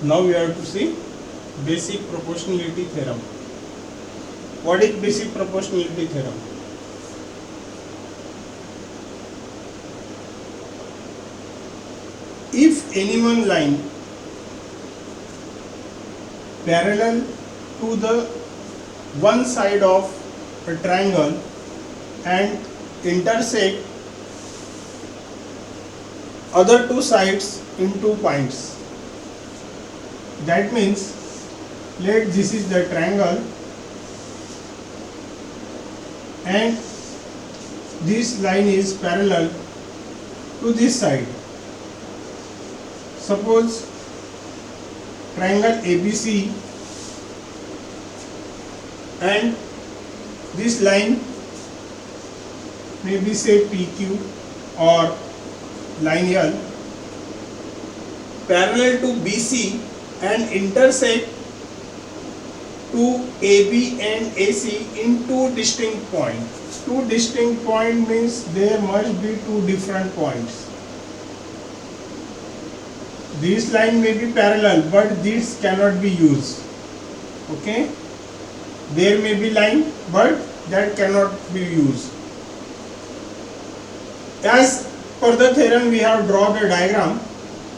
Now we have to see basic proportionality theorem. What is basic proportionality theorem? If any one line parallel to the one side of a triangle and intersect other two sides in 2 points, that means let this is the triangle and this line is parallel to this side. Suppose triangle ABC and this line may be say PQ or line L parallel to BC and intersect to AB and AC in 2 distinct points. 2 distinct points means there must be 2 different points. This line may be parallel but this cannot be used. Okay, there may be line but that cannot be used. As per the theorem we have drawn the diagram,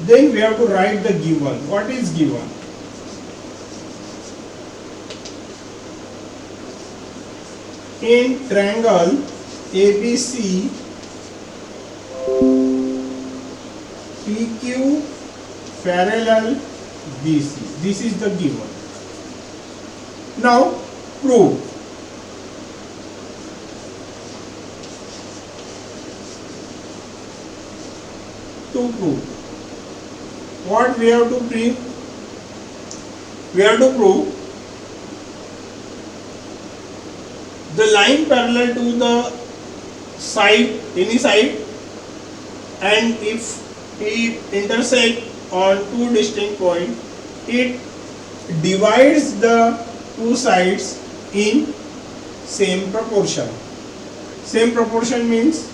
then we have to write the given. What is given? In triangle ABC, PQ parallel BC. This is the given. Now prove. To prove, what we have to prove? We have to prove the line parallel to the side, any side, and if it intersect on 2 distinct points, it divides the 2 sides in same proportion. Same proportion means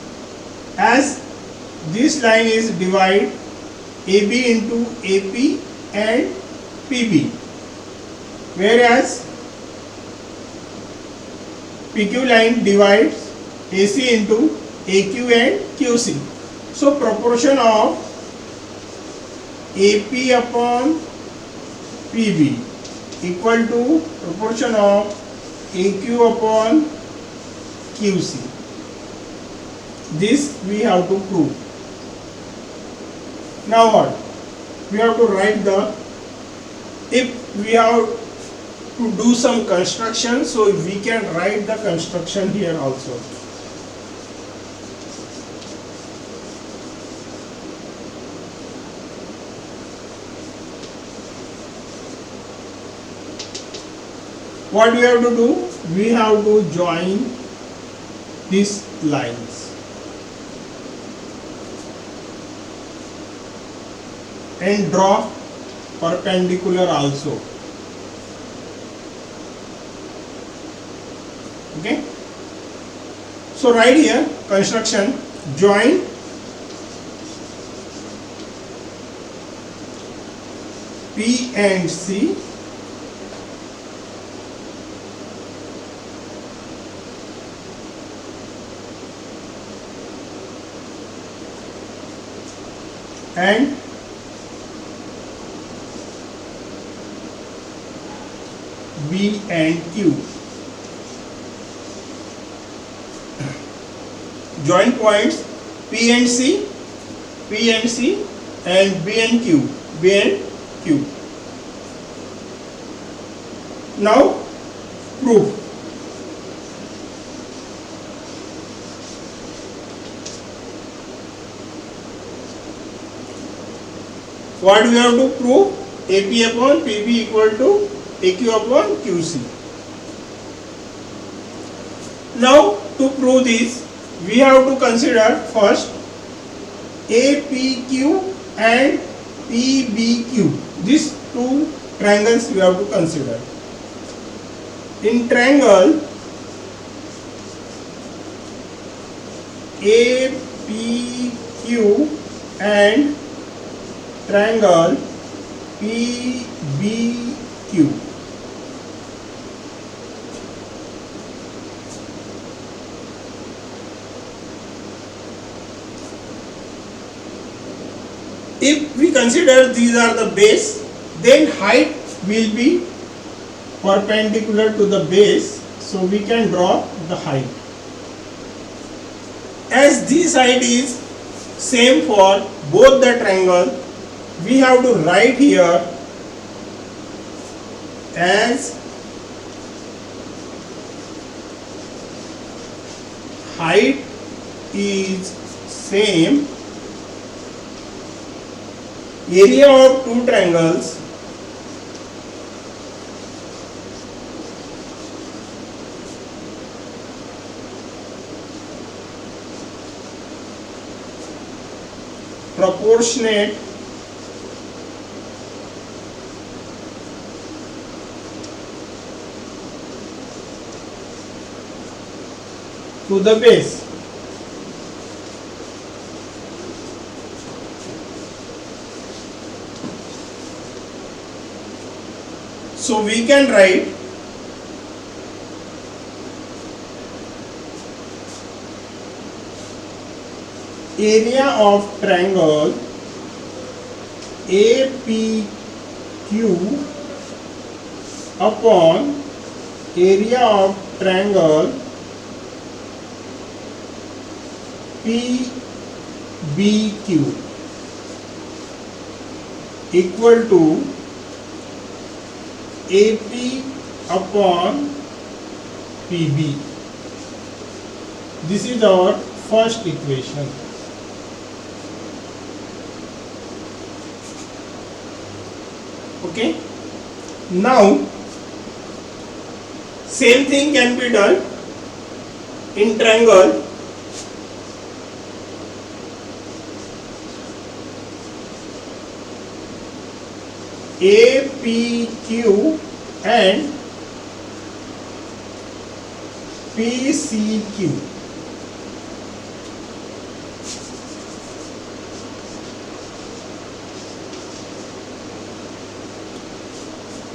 as this line is divide AB into AP and PB, whereas PQ line divides AC into AQ and QC. So proportion of AP upon PB equal to proportion of AQ upon QC. This we have to prove. Now what? We have to write the, if we have to do some construction, so we can write the construction here also. What we have to do? We have to join these lines. And draw perpendicular also. Okay. So right here construction, join P and C and B and Q. Join points P and C, P and C, and B and Q, B and Q. Now prove. What we have to prove? AP upon PB equal to AQ upon QC. Now to prove this, we have to consider first APQ and PBQ. These 2 triangles we have to consider. In triangle APQ and triangle PBQ. If we consider these are the base, then height will be perpendicular to the base, so we can draw the height. As this side is same for both the triangle, we have to write here as height is same, area of two triangles proportionate to the base. So we can write area of triangle APQ upon area of triangle PBQ equal to AP upon PB. This is our first equation. Okay. Now, same thing can be done in triangle APQ and PCQ.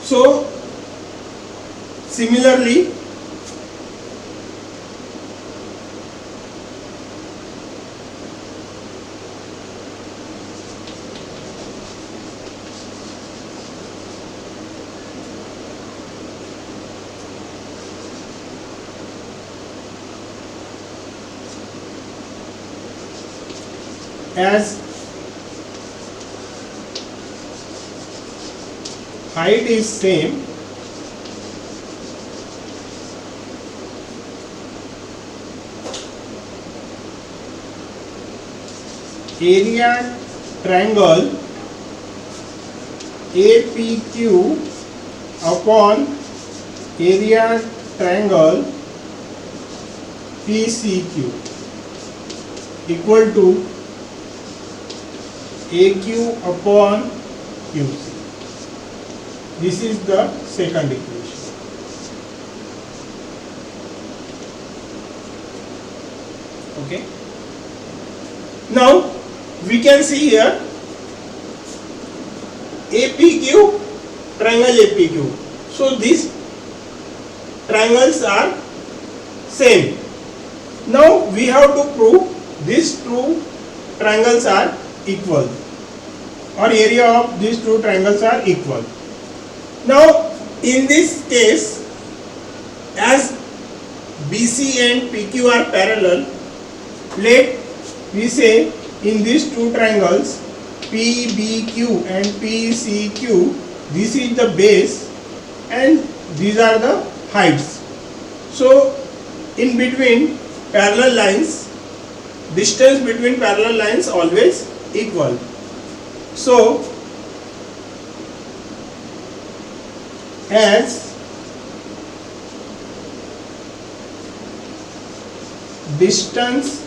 So, similarly, as height is same, area triangle APQ upon area triangle PCQ equal to AQ upon QC. This is the second equation. Okay. Now we can see here APQ, triangle APQ. So these triangles are same. Now we have to prove these two triangles are equal, or area of these two triangles are equal. Now in this case, as BC and PQ are parallel, let we say in these two triangles PBQ and PCQ, this is the base and these are the heights. So in between parallel lines, distance between parallel lines always equal. So as distance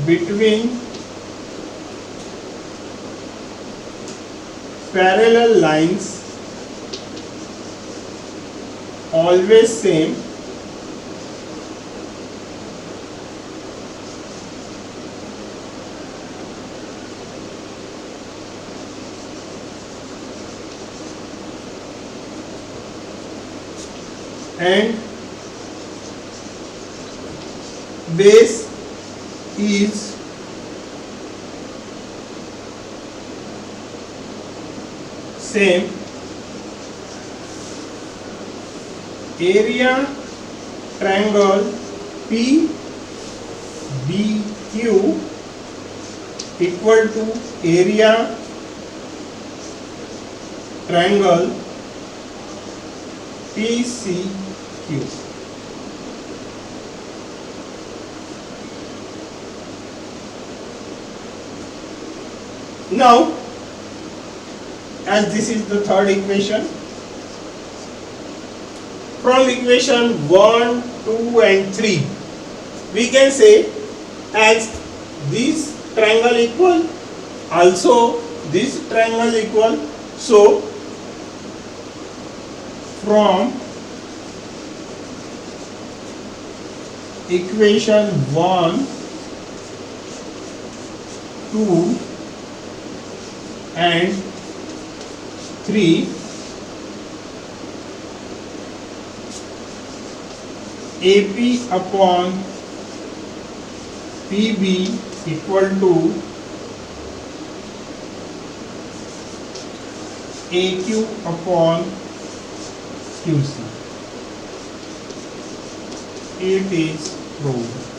between parallel lines always same, and base is same, area triangle PBQ equal to area triangle PCQ. Now, as this is the third equation, from equation 1, 2 and 3, we can say as this triangle equal, also this triangle equal, so from equation 1, 2 and 3, AP upon PB equal to AQ upon QC. It is proved.